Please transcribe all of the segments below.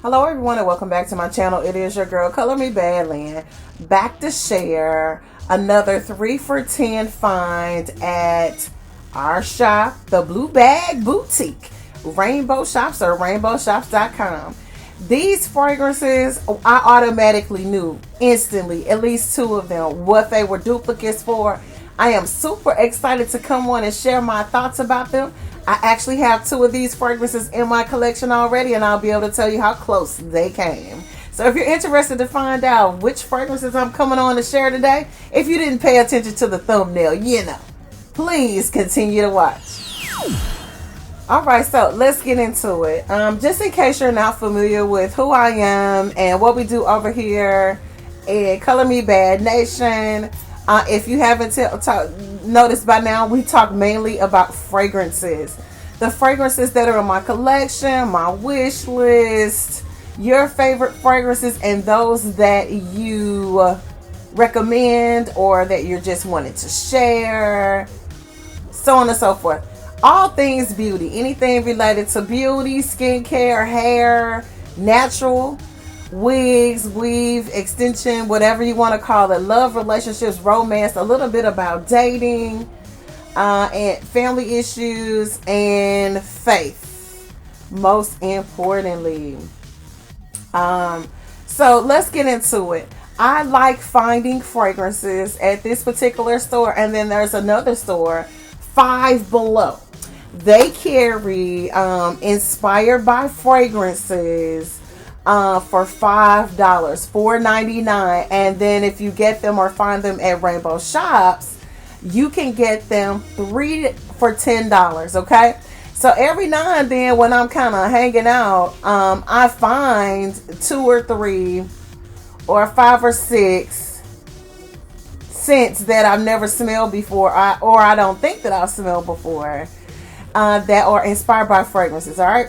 Hello everyone and welcome back to my channel. It is your girl Color Me Badland, back to share another 3 for 10 find at our shop, the Blue Bag Boutique, Rainbow Shops or rainbowshops.com. These fragrances, I automatically knew instantly, at least 2 of them, what they were duplicates for. I am super excited to come on and share my thoughts about them. I actually have 2 of these fragrances in my collection already, and I'll be able to tell you how close they came. So if you're interested to find out which fragrances I'm coming on to share today, if you didn't pay attention to the thumbnail, please continue to watch. Alright, so let's get into it. Just in case you're not familiar with who I am and what we do over here in Color Me Bad Nation, if you haven't noticed by now, we talk mainly about fragrances. The fragrances that are in my collection, my wish list, your favorite fragrances, and those that you recommend or that you're just wanting to share, so on and so forth. All things beauty, anything related to beauty, skincare, hair, natural, wigs, weave, extension, whatever you want to call it, love, relationships, romance, a little bit about dating, and family issues, and faith, most importantly. So let's get into it. I like finding fragrances at this particular store, and then there's another store, Five Below. They carry inspired by fragrances for $5, $4.99, and then if you get them or find them at Rainbow Shops, you can get them 3 for $10. Okay, so every now and then when I'm kind of hanging out, I find 2 or 3 or 5 or 6 scents that I've never smelled before, or I don't think that I've smelled before, that are inspired by fragrances. All right,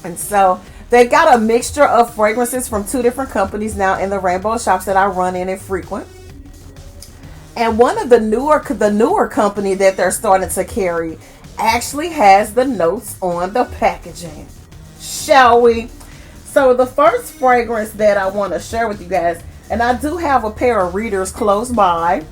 and so they've got a mixture of fragrances from 2 different companies now in the Rainbow Shops that I run in and frequent. And one of the newer company that they're starting to carry actually has the notes on the packaging. Shall we? So the first fragrance that I want to share with you guys, and I do have a pair of readers close by.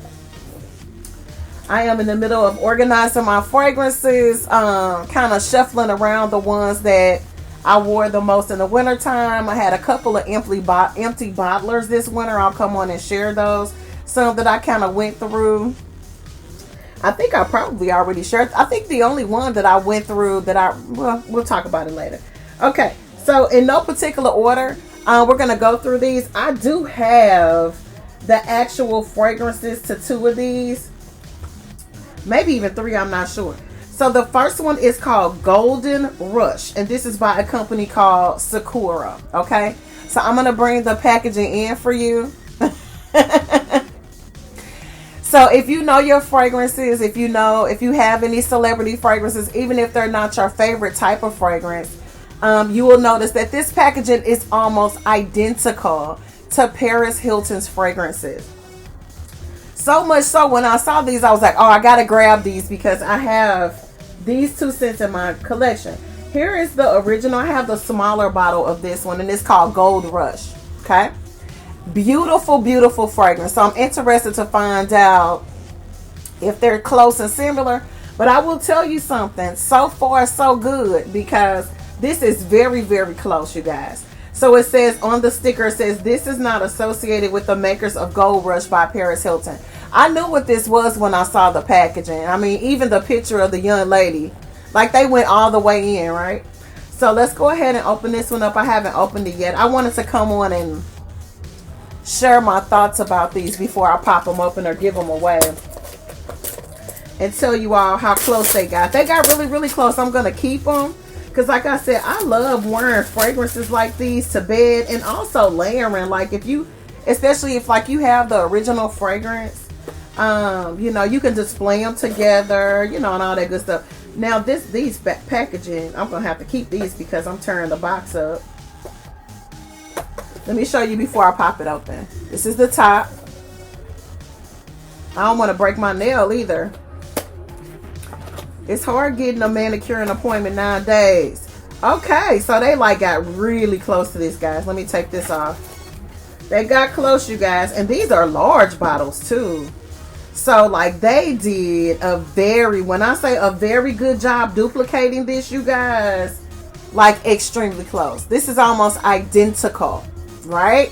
I am in the middle of organizing my fragrances, kind of shuffling around the ones that I wore the most in the wintertime. I had a couple of empty bottlers this winter. I'll come on and share those. Some that I kind of went through. I think I probably already shared. I think the only one that I went through that we'll talk about it later. Okay, so in no particular order, we're going to go through these. I do have the actual fragrances to 2 of these. Maybe even 3, I'm not sure. So the first one is called Golden Rush, and this is by a company called Sakura. Okay, so I'm gonna bring the packaging in for you. So if you know your fragrances, if you have any celebrity fragrances, even if they're not your favorite type of fragrance, you will notice that this packaging is almost identical to Paris Hilton's fragrances. So much so when I saw these, I was like, oh, I gotta grab these because I have these 2 scents in my collection. Here is the original. I have the smaller bottle of this one, and it's called Gold Rush. Okay, beautiful, beautiful fragrance. So I'm interested to find out if they're close and similar. But I will tell you something. So far, so good, because this is very, very close, you guys. So it says on the sticker, it says this is not associated with the makers of Gold Rush by Paris Hilton. I knew what this was when I saw the packaging. I mean, even the picture of the young lady, like they went all the way in, right? So let's go ahead and open this one up. I haven't opened it yet. I wanted to come on and share my thoughts about these before I pop them open or give them away, and tell you all how close they got. They got really, really close. I'm going to keep them because, like I said, I love wearing fragrances like these to bed, and also layering. Like especially if like you have the original fragrance, you can display them together, and all that good stuff. Now these packaging, I'm gonna have to keep these because I'm tearing the box up. Let me show you before I pop it open. This is the top. I don't want to break my nail either. It's hard getting a manicure appointment nowadays. Okay, so they like got really close to this, guys. Let me take this off. They got close, you guys. And these are large bottles too. So like they did a very, when I say a very good job duplicating this, you guys, like extremely close. This is almost identical, right?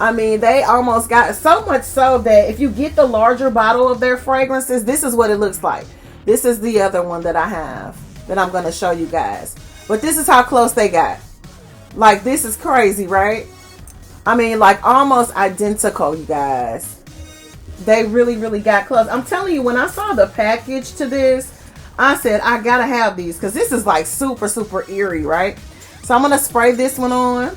I mean, they almost got so much so that if you get the larger bottle of their fragrances, this is what it looks like. This is the other one that I have that I'm going to show you guys. But this is how close they got. Like, this is crazy, right? I mean, like almost identical, you guys. They really, really got close. I'm telling you, when I saw the package to this, I said, I got to have these because this is like super, super eerie, right? So I'm going to spray this one on.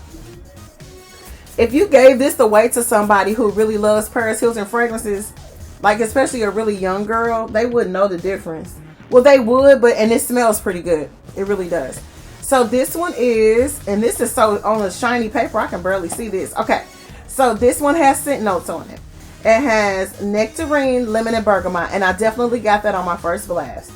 If you gave this away to somebody who really loves Paris Hilton fragrances, like especially a really young girl, they wouldn't know the difference. Well, they would, but, and it smells pretty good. It really does. So this one is, and this is so on a shiny paper, I can barely see this. Okay, so this one has scent notes on it. It has nectarine, lemon, and bergamot, and I definitely got that on my first blast.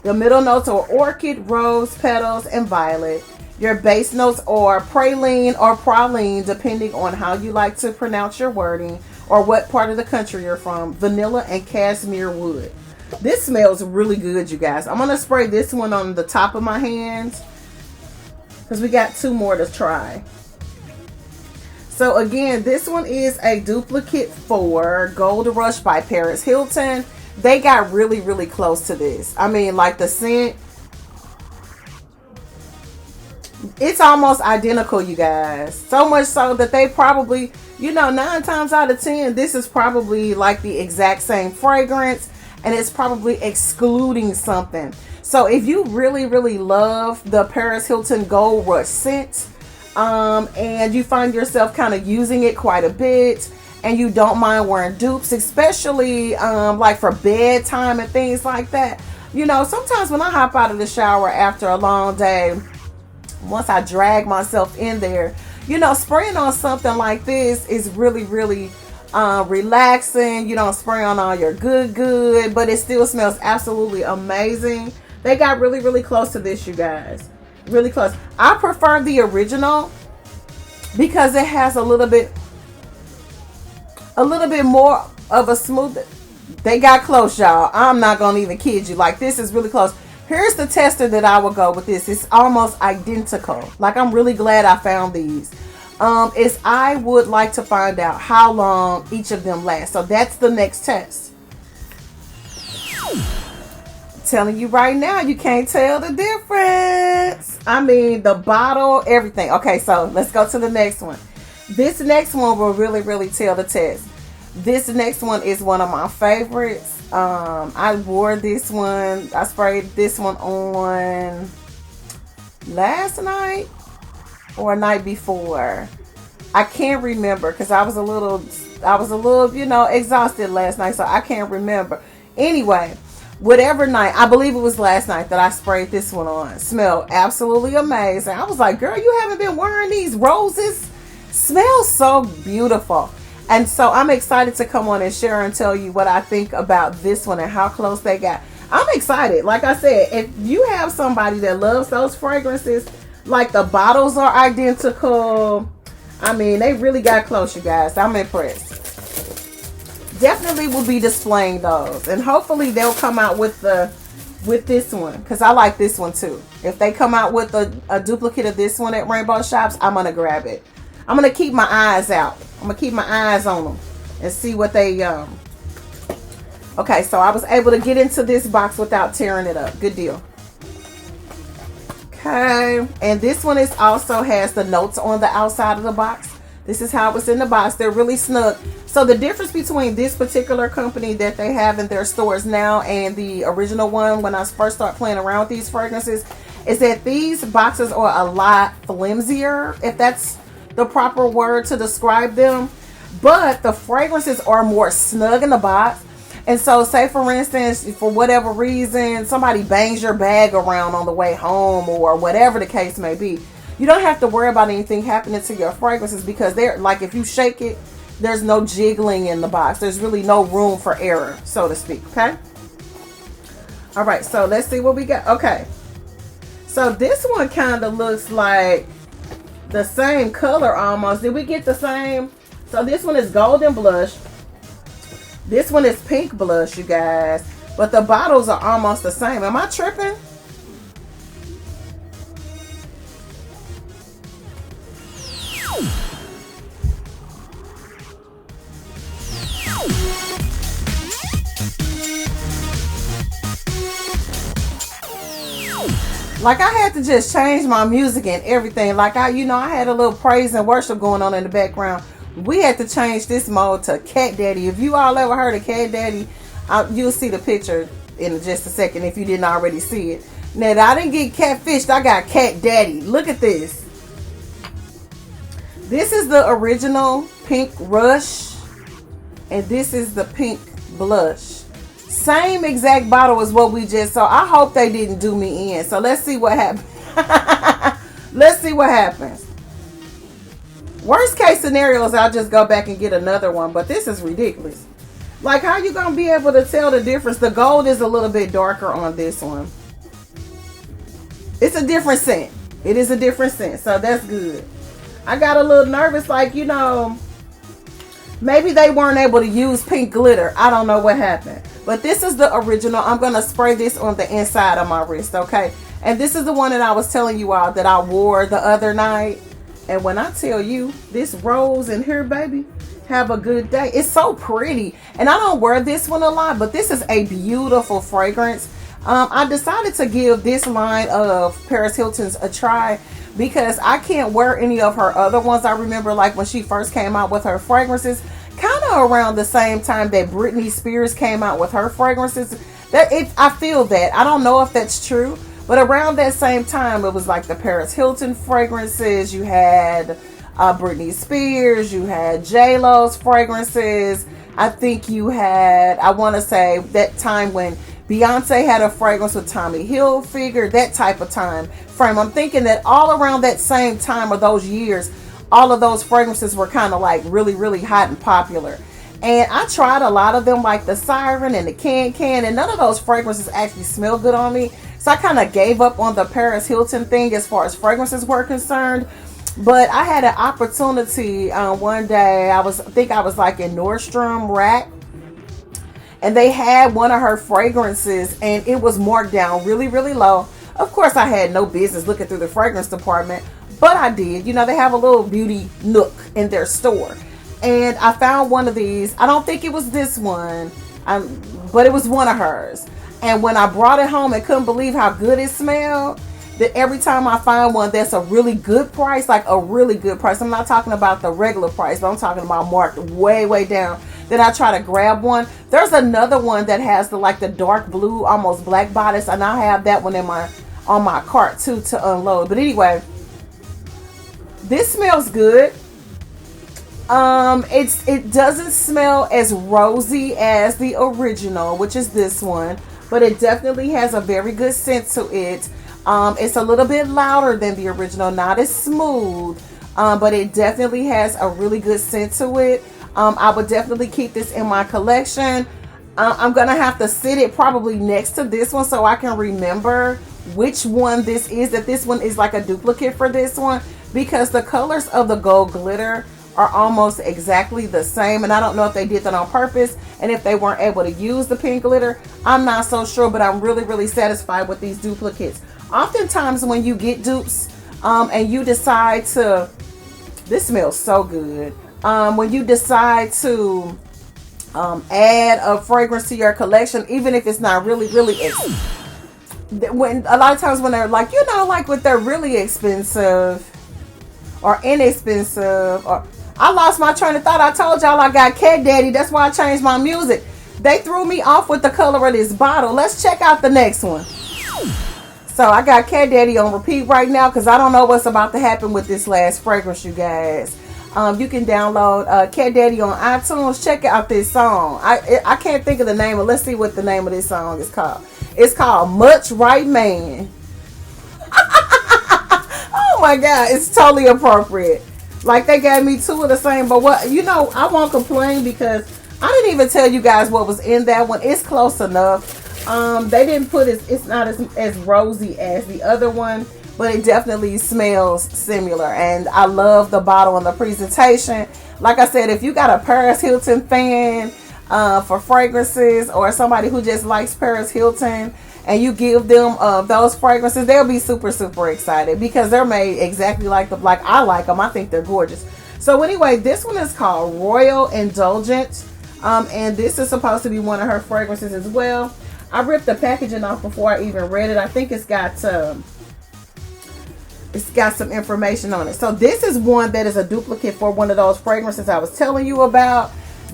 The middle notes are orchid, rose, petals, and violet. Your base notes are praline or praline, depending on how you like to pronounce your wording or what part of the country you're from. Vanilla and cashmere wood. This smells really good, you guys. I'm going to spray this one on the top of my hands because we got two more to try. So again, this one is a duplicate for Gold Rush by Paris Hilton. They got really, really close to this. I mean, like the scent, it's almost identical, you guys. So much so that they probably, you know, 9 times out of 10, this is probably like the exact same fragrance, and it's probably excluding something. So if you really, really love the Paris Hilton Gold Rush scent, and you find yourself kind of using it quite a bit, and you don't mind wearing dupes, especially like for bedtime and things like that. You know, sometimes when I hop out of the shower after a long day, once I drag myself in there, you know, spraying on something like this is really, really relaxing. You don't spray on all your good, but it still smells absolutely amazing. They got really, really close to this, you guys. Really close. I prefer the original because it has a little bit more of a smooth. They got close, y'all. I'm not gonna even kid you. Like, this is really close. Here's the tester that I would go with this. It's almost identical. Like, I'm really glad I found these. Is I would like to find out how long each of them last. So that's the next test. Telling you right now, you can't tell the difference. I mean, the bottle, everything. Okay, so let's go to the next one. This next one will really, really tell the test. This next one is one of my favorites. I wore this one. I sprayed this one on last night or night before. I can't remember because I was a little, you know, exhausted last night, so I can't remember. Anyway, whatever night, I believe it was last night that I sprayed this one on. Smelled absolutely amazing. I was like, girl, you haven't been wearing these roses? Smells so beautiful. And so I'm excited to come on and share and tell you what I think about this one and how close they got. I'm excited. Like I said, if you have somebody that loves those fragrances, like the bottles are identical. I mean, they really got close, you guys. I'm impressed. Definitely will be displaying those, and hopefully they'll come out with this one because I like this one too. If they come out with a duplicate of this one at Rainbow Shops, I'm gonna grab it. I'm gonna keep my eyes out. I'm gonna keep my eyes on them and see what they okay, so I was able to get into this box without tearing it up. Good deal. Okay, and this one is also has the notes on the outside of the box. This is how it's in the box. They're really snug. So the difference between this particular company that they have in their stores now and the original one when I first started playing around with these fragrances is that these boxes are a lot flimsier, if that's the proper word to describe them. But the fragrances are more snug in the box. And so say for instance, for whatever reason, somebody bangs your bag around on the way home or whatever the case may be, you don't have to worry about anything happening to your fragrances because they're like, if you shake it, there's no jiggling in the box. There's really no room for error, so to speak. Okay. All right. So let's see what we got. Okay. So this one kind of looks like the same color almost. Did we get the same? So this one is golden blush. This one is pink blush, you guys. But the bottles are almost the same. Am I tripping? Like I had to just change my music and everything. Like I had a little praise and worship going on in the background. We had to change this mode to Cat Daddy. If you all ever heard of Cat Daddy, you'll see the picture in just a second if you didn't already see it. Now, I didn't get catfished. I got Cat Daddy. Look at this. This is the original pink rush. And this is the pink blush. Same exact bottle as what we just saw. I hope they didn't do me in. So let's see what happens. Let's see what happens. Worst case scenario is I'll just go back and get another one. But this is ridiculous. Like, how you going to be able to tell the difference? The gold is a little bit darker on this one. It's a different scent. It is a different scent. So that's good. I got a little nervous. Like, maybe they weren't able to use pink glitter. I don't know what happened. But this is the original. I'm going to spray this on the inside of my wrist, okay? And this is the one that I was telling you all that I wore the other night. And when I tell you, this rose in here, baby, have a good day. It's so pretty. And I don't wear this one a lot, but this is a beautiful fragrance. I decided to give this line of Paris Hilton's a try because I can't wear any of her other ones. I remember like when she first came out with her fragrances, kind of around the same time that Britney Spears came out with her fragrances. I feel that. I don't know if that's true, but around that same time, it was like the Paris Hilton fragrances. You had Britney Spears. You had J-Lo's fragrances. I think you had, I want to say, that time when Beyonce had a fragrance with Tommy Hilfiger, that type of time frame. I'm thinking that all around that same time of those years, all of those fragrances were kind of like really, really hot and popular. And I tried a lot of them, like the Siren and the Can, and none of those fragrances actually smell good on me. So I kind of gave up on the Paris Hilton thing as far as fragrances were concerned. But I had an opportunity one day. I think I was like in Nordstrom Rack. And they had one of her fragrances and it was marked down really, really low. Of course, I had no business looking through the fragrance department, but I did. They have a little beauty nook in their store. And I found one of these. I don't think it was this one, but it was one of hers. And when I brought it home, I couldn't believe how good it smelled. That every time I find one that's a really good price, like a really good price, I'm not talking about the regular price, but I'm talking about marked way, way down, then I try to grab one. There's another one that has the dark blue, almost black bodice, and I have that one on my cart too to unload. But anyway, this smells good. It doesn't smell as rosy as the original, which is this one, but it definitely has a very good scent to it. It's a little bit louder than the original, not as smooth, but it definitely has a really good scent to it. I would definitely keep this in my collection. I'm going to have to sit it probably next to this one so I can remember which one this is, that this one is like a duplicate for this one, because the colors of the gold glitter are almost exactly the same. And I don't know if they did that on purpose and if they weren't able to use the pink glitter. I'm not so sure, but I'm really, really satisfied with these duplicates. Oftentimes when you get dupes and you decide to, this smells so good. When you decide to add a fragrance to your collection, even if it's not really, really when a lot of times when they're like, like when they're really expensive or inexpensive, or I lost my train of thought. I told y'all I got Cat Daddy. That's why I changed my music. They threw me off with the color of this bottle. Let's check out the next one. So I got Cat Daddy on repeat right now because I don't know what's about to happen with this last fragrance, you guys. You can download Cat Daddy on iTunes. Check out this song. I can't think of the name, but let's see what the name of this song is called. It's called Much Right Man. Oh my God, it's totally appropriate. Like they gave me two of the same, but I won't complain because I didn't even tell you guys what was in that one. It's close enough. They didn't put it's not as rosy as the other one, but it definitely smells similar. And I love the bottle and the presentation. Like I said, if you got a Paris Hilton fan for fragrances, or somebody who just likes Paris Hilton, and you give them those fragrances, they'll be super, super excited because they're made exactly like I like them. I think they're gorgeous. So anyway, this one is called Royal Indulgent. And this is supposed to be one of her fragrances as well. I ripped the packaging off before I even read it. I think it's got some information on it. So this is one that is a duplicate for one of those fragrances I was telling you about,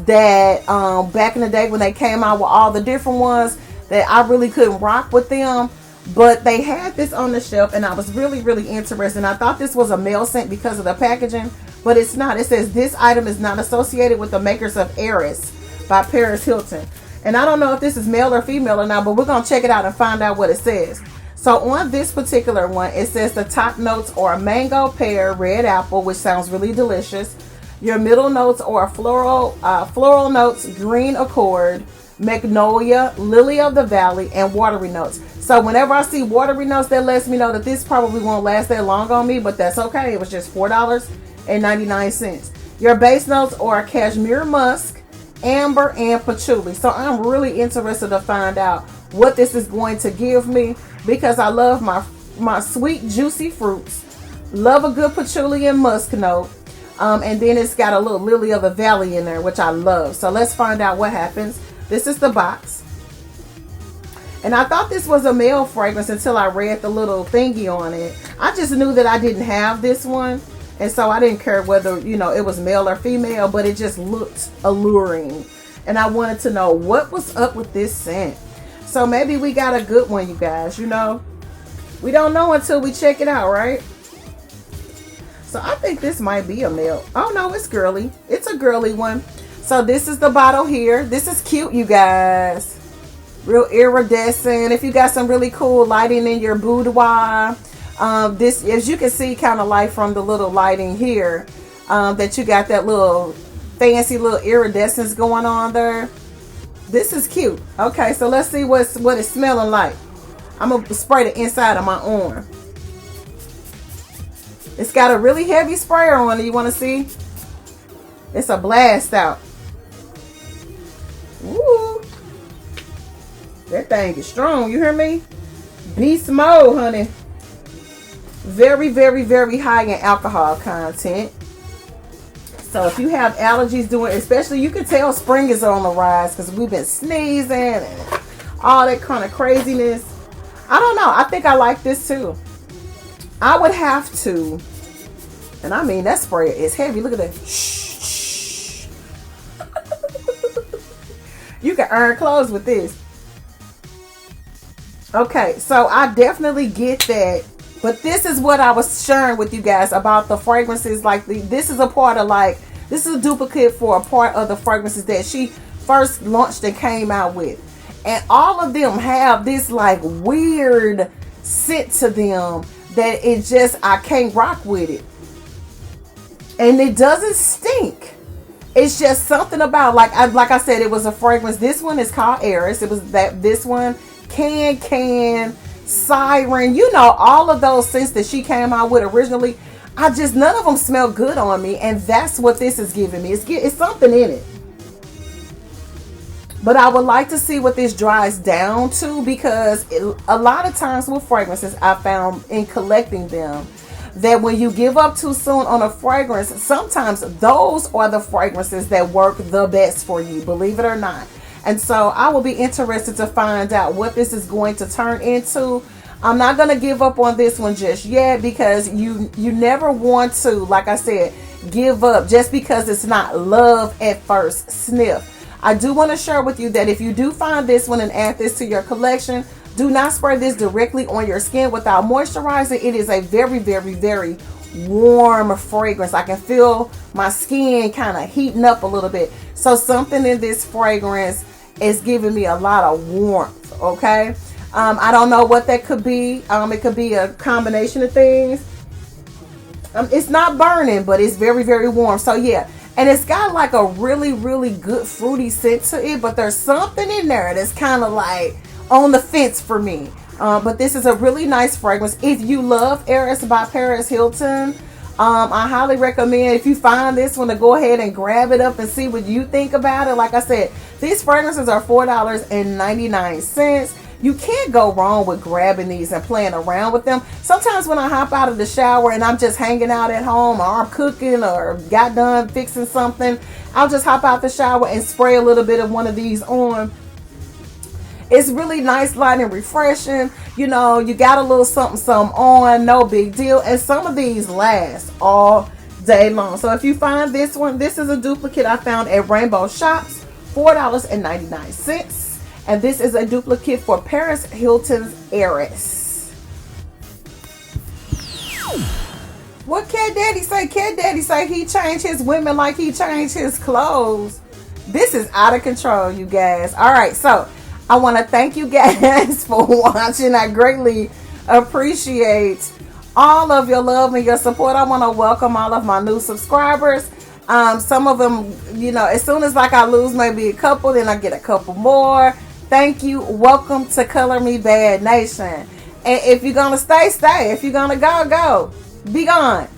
that back in the day when they came out with all the different ones that I really couldn't rock with them. But they had this on the shelf and I was really, really interested. And I thought this was a male scent because of the packaging, but it's not. It says this item is not associated with the makers of Heiress by Paris Hilton. And I don't know if this is male or female or not, but we're going to check it out and find out what it says. So on this particular one, it says the top notes are mango, pear, red apple, which sounds really delicious. Your middle notes are floral notes, green accord, magnolia, lily of the valley, and watery notes. So whenever I see watery notes, that lets me know that this probably won't last that long on me, but that's okay. It was just $4.99. Your base notes are cashmere musk, amber, and patchouli. So I'm really interested to find out what this is going to give me, because I love my sweet juicy fruits, love a good patchouli and musk note, and then it's got a little lily of the valley in there, which I love. So let's find out what happens. This is the box, and I thought this was a male fragrance until I read the little thingy on it. I just knew that I didn't have this one, and so I didn't care whether, you know, it was male or female, but it just looked alluring. And I wanted to know what was up with this scent. So maybe we got a good one, you guys. You know, we don't know until we check it out, right? So I think this might be a male. Oh no, it's girly. It's a girly one. So this is the bottle here. This is cute, you guys. Real iridescent. If you got some really cool lighting in your boudoir, this, as you can see, kind of like from the little lighting here, that you got that little fancy little iridescence going on there. This is cute. Okay, so let's see what it's smelling like. I'm gonna spray the inside of my arm. It's got a really heavy sprayer on it. You want to see? It's a blast out. Woo! That thing is strong. You hear me? Beast mode, honey. Very, very, very high in alcohol content. So if you have allergies doing, especially, you can tell spring is on the rise because we've been sneezing and all that kind of craziness. I don't know. I think I like this too. I would have to, and I mean that sprayer is heavy. Look at that. Shh. You can earn clothes with this. Okay, so I definitely get that. But this is what I was sharing with you guys about the fragrances. Like this is a part of, like, this is a duplicate for a part of the fragrances that she first launched and came out with. And all of them have this like weird scent to them that it just, I can't rock with it. And it doesn't stink. It's just something about, like I said, it was a fragrance. This one is called Heiress. It was this one, Can, Siren, you know, all of those scents that she came out with originally, none of them smell good on me, and that's what this is giving me. It's something in it. But I would like to see what this dries down to, because a lot of times with fragrances, I found in collecting them that when you give up too soon on a fragrance, sometimes those are the fragrances that work the best for you, believe it or not. And so I will be interested to find out what this is going to turn into. I'm not going to give up on this one just yet, because you never want to, like I said, give up just because it's not love at first sniff. I do want to share with you that if you do find this one and add this to your collection, do not spray this directly on your skin without moisturizing. It is a very, very, very warm fragrance. I can feel my skin kind of heating up a little bit. So something in this fragrance is giving me a lot of warmth. Okay, I don't know what that could be. It could be a combination of things. It's not burning, but it's very, very warm. So yeah, and it's got like a really, really good fruity scent to it, but there's something in there that's kind of like, on the fence for me. But this is a really nice fragrance. If you love Heiress by Paris Hilton, I highly recommend, if you find this one, to go ahead and grab it up and see what you think about it. Like I said, these fragrances are $4.99. You can't go wrong with grabbing these and playing around with them. Sometimes when I hop out of the shower and I'm just hanging out at home, or I'm cooking, or got done fixing something, I'll just hop out the shower and spray a little bit of one of these on. It's really nice, light, and refreshing. You know, you got a little something on, no big deal. And some of these last all day long. So if you find this one, this is a duplicate I found at Rainbow Shops, $4.99. And this is a duplicate for Paris Hilton's Heiress. What Cat Daddy say? Cat Daddy say he changed his women like he changed his clothes. This is out of control, you guys. All right, so I want to thank you guys for watching. I greatly appreciate all of your love and your support. I want to welcome all of my new subscribers. Some of them, you know, as soon as like I lose maybe a couple, then I get a couple more. Thank you. Welcome to Color Me Bad Nation. And if you're going to stay, stay. If you're going to go, go. Be gone.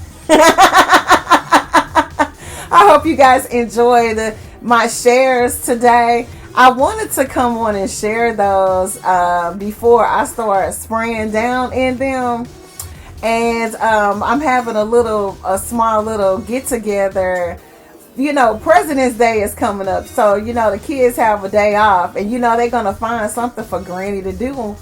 I hope you guys enjoyed my shares today. I wanted to come on and share those before I start spraying down in them. And I'm having a small little get together. You know, President's Day is coming up. So, you know, the kids have a day off. And, you know, they're going to find something for Granny to do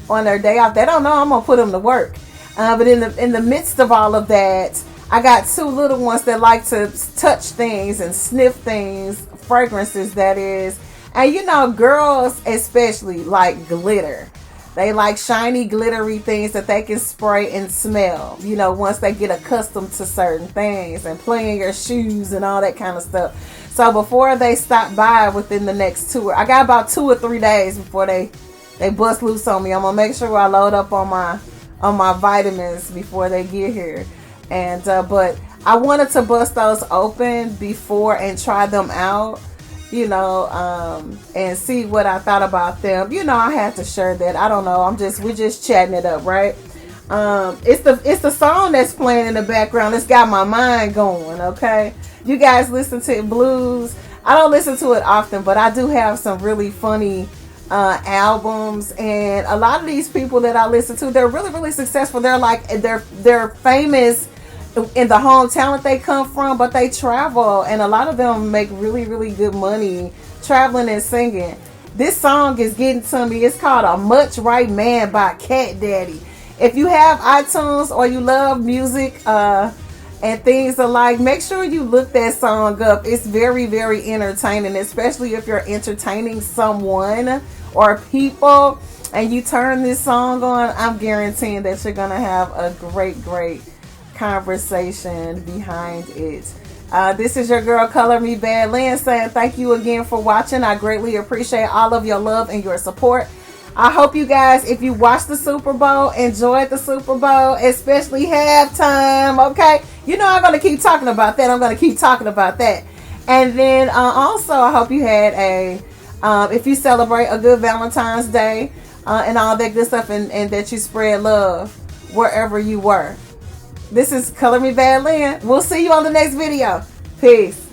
on their day off. They don't know I'm going to put them to work. But in the midst of all of that, I got two little ones that like to touch things and sniff things, fragrances that is. And you know, girls especially like glitter. They like shiny, glittery things that they can spray and smell, you know, once they get accustomed to certain things and playing your shoes and all that kind of stuff. So before they stop by within the next I got about 2 or 3 days before they bust loose on me. I'm gonna make sure I load up on my vitamins before they get here. And but I wanted to bust those open before and try them out, you know, and see what I thought about them. You know, I had to share that. I don't know. We're just chatting it up, right? It's the song that's playing in the background. It's got my mind going. Okay, you guys listen to blues. I don't listen to it often, but I do have some really funny albums, and a lot of these people that I listen to, they're really, really successful. They're famous in the hometown that they come from, but they travel, and a lot of them make really, really good money traveling and singing. This song is getting to me. It's called A Much Right Man by Cat Daddy. If you have iTunes or you love music and things alike, make sure you look that song up. It's very, very entertaining, especially if you're entertaining someone or people and you turn this song on. I'm guaranteeing that you're gonna have a great, great conversation behind it. This is your girl Color Me Bad Lynn saying thank you again for watching. I greatly appreciate all of your love and your support. I hope you guys, if you watched the Super Bowl, enjoyed the Super Bowl, especially halftime. Okay, you know I'm going to keep talking about that. And then also I hope you had if you celebrate a good Valentine's Day and all that good stuff, and that you spread love wherever you were. This is Color Me Bad Lynn. We'll see you on the next video. Peace.